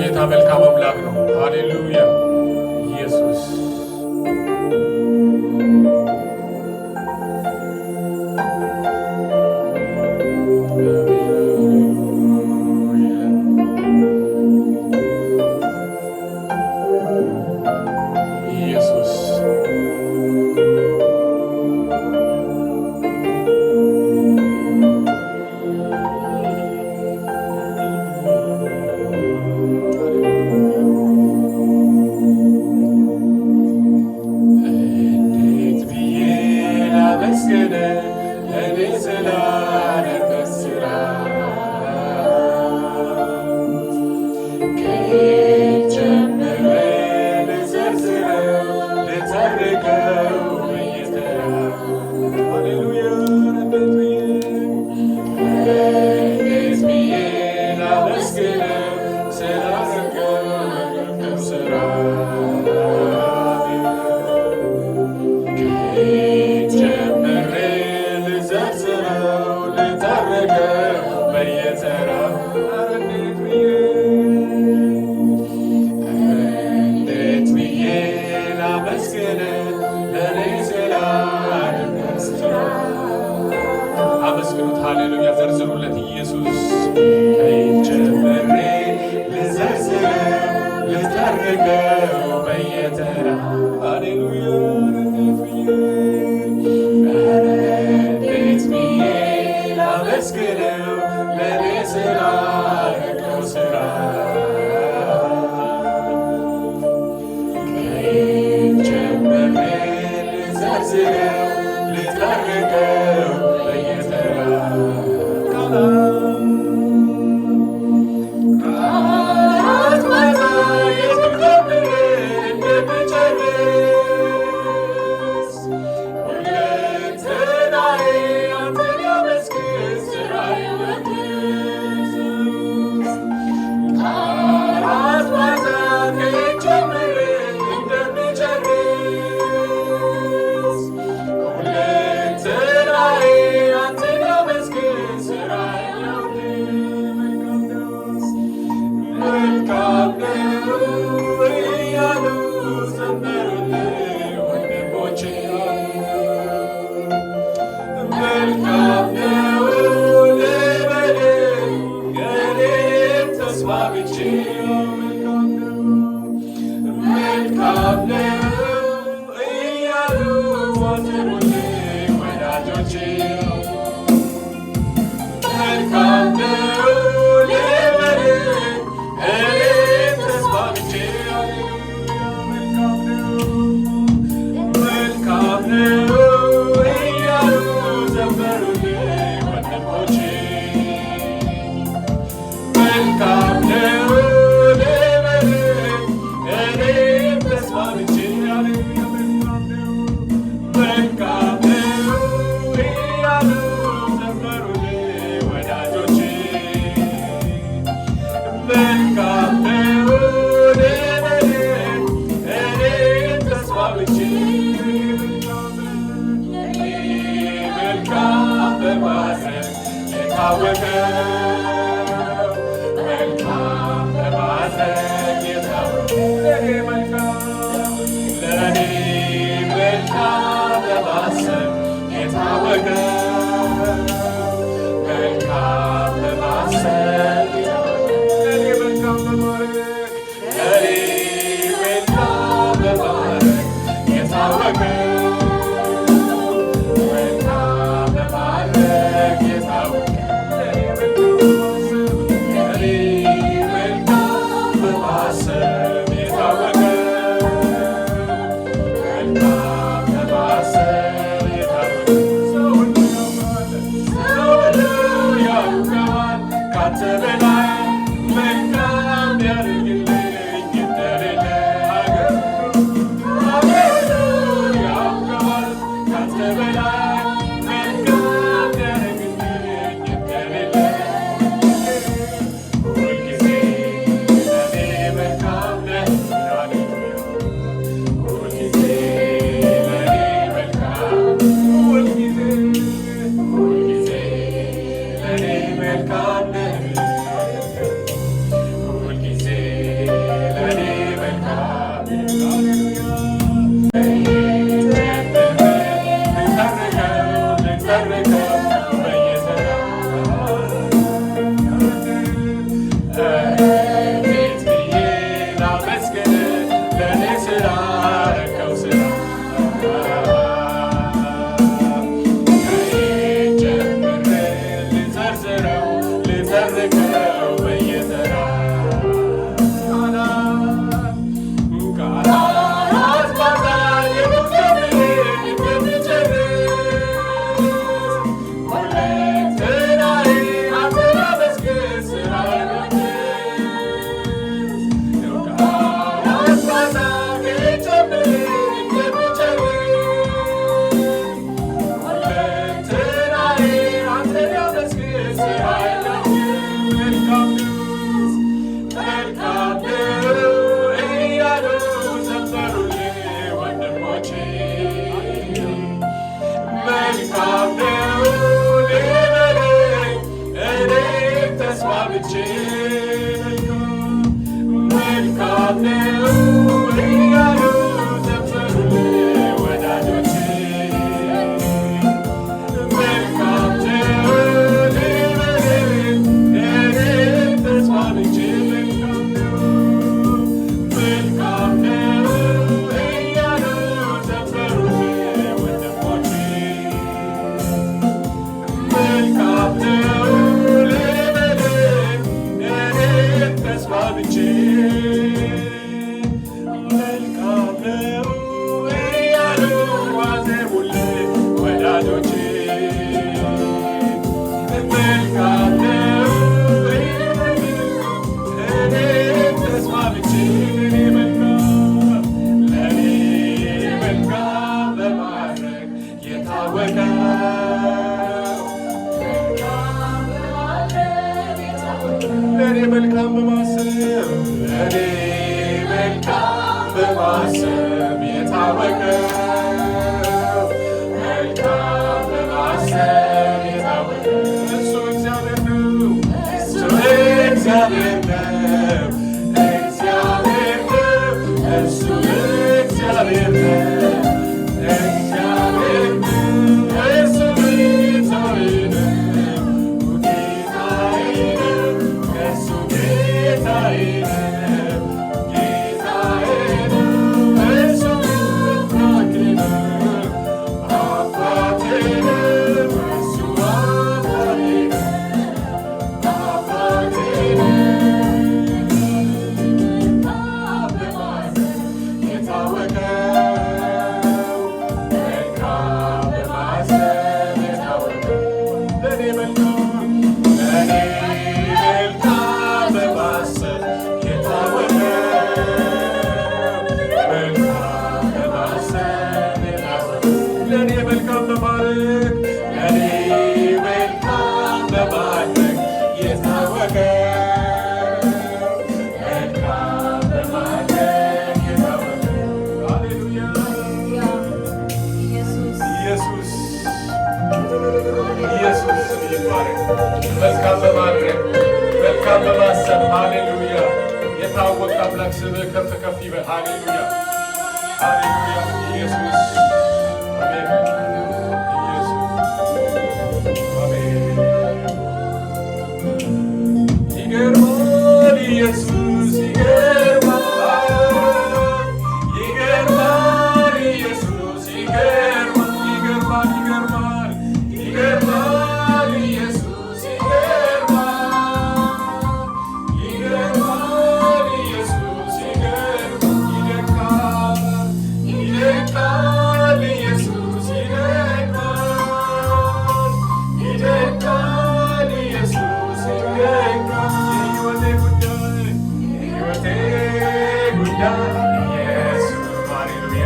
ጌታ መልካም አምላክ ነው። ሃሌሉያ ኢየሱስ አመስግኑት። ሃሌሉያ ዘርዝሩለት ኢየሱስ ከጀመሬ ልዘርዝረው ልጠርገው በየተራ ሃሌሉያ እንዴት ብዬ ላመስግነው ለኔ ስላረገው ስራ ከጀመሬ ልዘርዝረው ልጠርገው ካንተ በላይ መልካም ያደርግልኝ መልካም በማድረግ መልካም በማሰብ ሃሌሉያ። የታወቀ አምላክ ስምህ ከፍ ከፍ ይበል። ሃሌሉያ ሃሌሉያ። ኢየሱስ አሜን። ኢየሱስ አሜን። ይገርማል ኢየሱስ ይገርማል ይገርማል ኢየሱስ ይገርማል ይገርማል ይገርማል ይገርማል ኢየሱስ ይገርማል ይገርማል ኢየሱስ ይገርማል ይደንቃል ይደንቃል ኢየሱስ ይደንቃል ይደንቃል ኢየሱስ ይደንቃል የሕይወቴ ጉዳይ ኢየሱስ ሃሌሉያ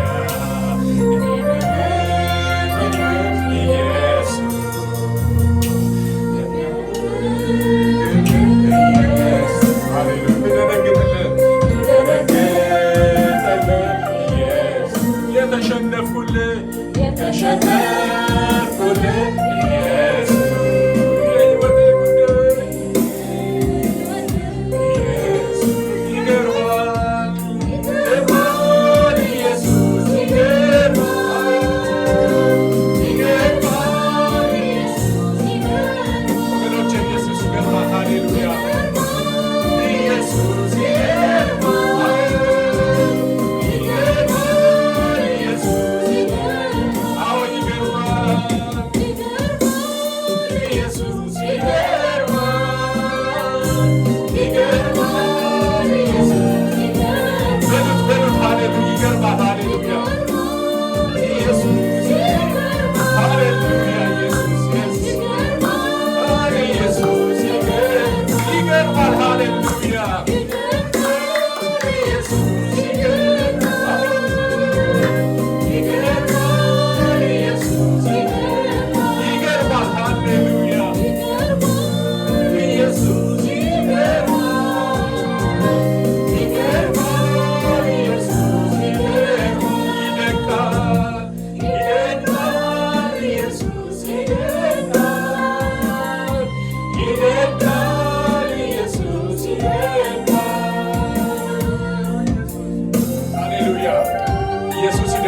ይገርማል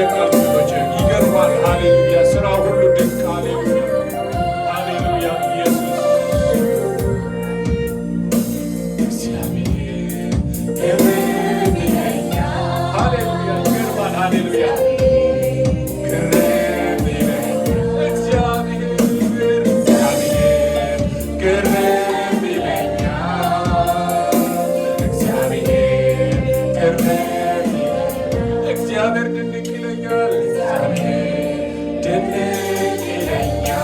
ይደንቃል ወገኖቼ፣ ይገርማል። ሃሌሉያ ስራ ሁሉ ድንቅ። ሃሌሉያ ሃሌሉያ ኢየሱስ እግዚአብሔር ግርም ይለኛል። ሃሌሉያ ይገርማል። ሃሌሉያ ግርም ይለኛል እግዚአብሔር ግርም ይለኛል እግዚአብሔር ግርም እግዚአብሔር ድንቅ ይለኛል። እግዚአብሔር ድንቅ ይለኛል።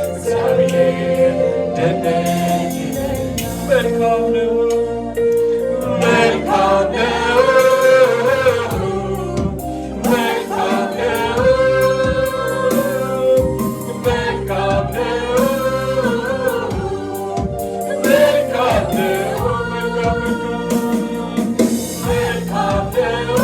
እግዚአብሔር ድንቅ ይለኛል። መልካም ነው መልካም ነው መልካም ነው መልካም ነው መልካም ነው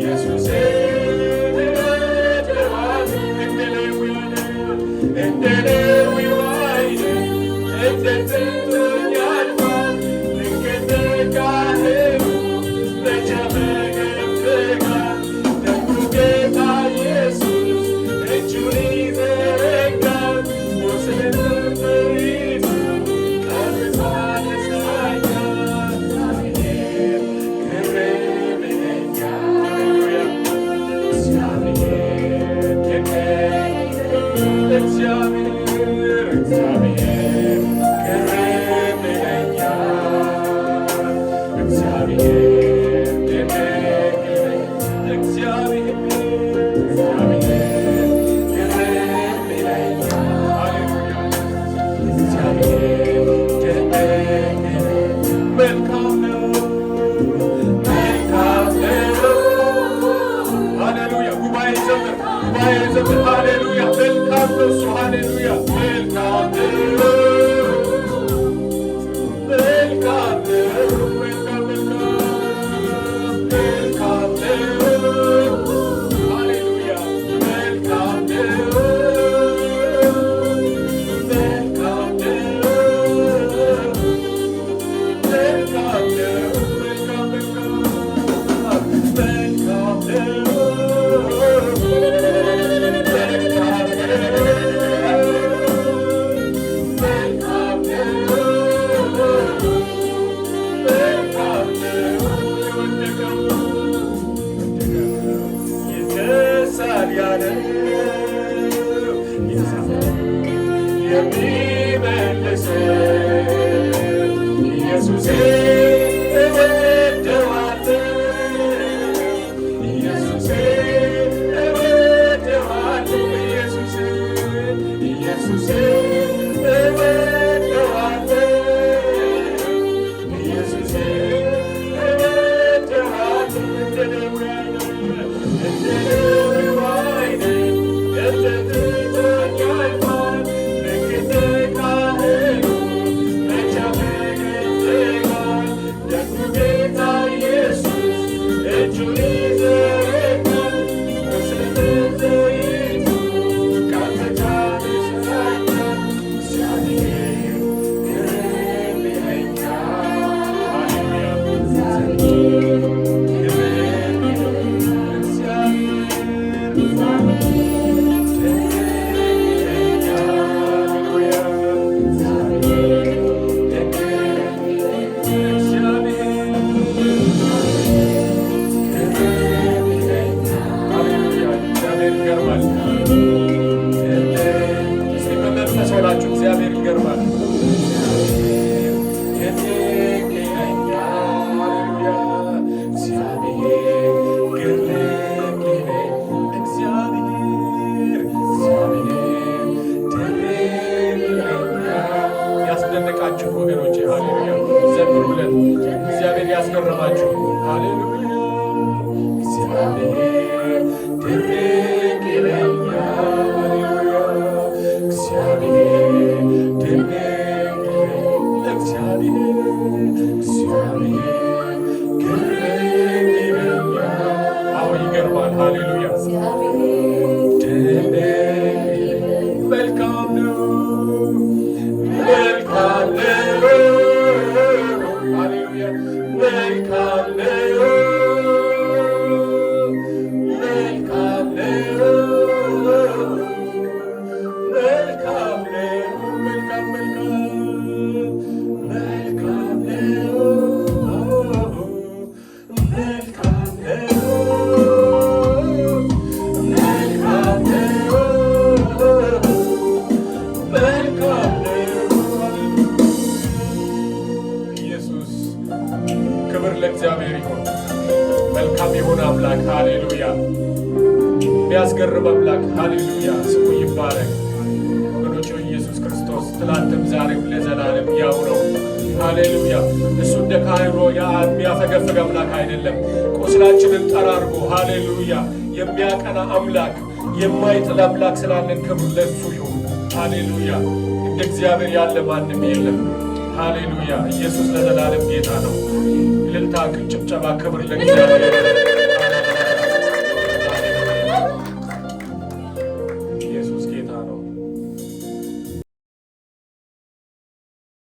ኢየሱሴ እንደ ሌዊው አይደል እንደ ጥንቱ ያልፋል ልክ እንደ ካህኑ መቼ ያፈገፍጋል ደጉ ጌታ ኢየሱስ እጁን ይዘረጋል ቁስልን ይዞ ቀብቶ ያነሳኛል እግዚአብሔር ግርም ይለኛል እግዚአብሔር እግዚአብሔር ግርም ይለኛል እግዚአብሔር ድንቅ ይለኛል እግዚአብሔር ግርም ይለኛል እግዚአብሔር ድንቅ ይለኛል መልካም ነው መልካም ነው ሃሌሉያ ጉባኤ ዘምር ሃሌሉያ መልካም ነው እሱ ሃሌሉያ መልካም ነው መልካም ነው መልካም መልካም ነው ሃሌሉያ መልካም ነው መልካም ነው መልካም ነው መልካም ነው ኢየሱሴ እወደዋለሁ ኢየሱሴ እወደዋለሁ ኢየሱሴ ኢየሱሴ እወደዋለሁ ኢየሱሴ እወደዋለሁ እንደ ሌዊው አይደል እንደ ጥንቱ ያልፋል ልክ እንደ ካህኑ መቼ ያፈገፍጋል ደጉ ጌታ ኢየሱስ እጁን ይዘረጋል ቁስልን ዘይቱ ቀብቶ ያነሳኛል እግዚአብሔር ግርም ይለኛል ሃሌሉያ ግርም ይለኛል እግዚአብሔር ይገርማል ያስደነቃችሁ ወገኖቼ ሃሌሉያ ዘምሩለት እግዚአብሔር ያስገረማችሁ ሃሌሉያ እግዚአብሔር ድንቅ ይለኛል እግዚአብሔር ድንቅ እግዚአብሔር ግርም ይለኛል አዎ ይገርማል ሃሌሉያ ድንቅ መልካም ነው መልካም ነው ሃሌሉያ መልካም ነው መልካም ነው መልካም ነው መልካም መልካም ነው መልካም ነው መልካም ነው መልካም ነው ኢየሱስ ክብር ለእግዚአብሔር ይሁን መልካም የሆነ አምላክ ሃሌሉያ የሚያስገርም አምላክ ሃሌሉያ ስሙ ይባረክ ወገኖች ኢየሱስ ክርስቶስ ትላንትም ዛሬም ለዘላለም ያው ነው ሃሌሉያ እሱ እንደ ካህኑ የሚያፈገፍግ አምላክ አይደለም ቁስላችንን ጠራርጎ ሃሌሉያ የሚያቀና አምላክ የማይጥል አምላክ ስላለን ክብር ለእሱ ይሁን ሃሌሉያ እንደ እግዚአብሔር ያለ ማንም የለም ሃሌሉያ ኢየሱስ ለዘላለም ጌታ ነው እልልታ ጭብጨባ ክብር ለእግዚአብሔር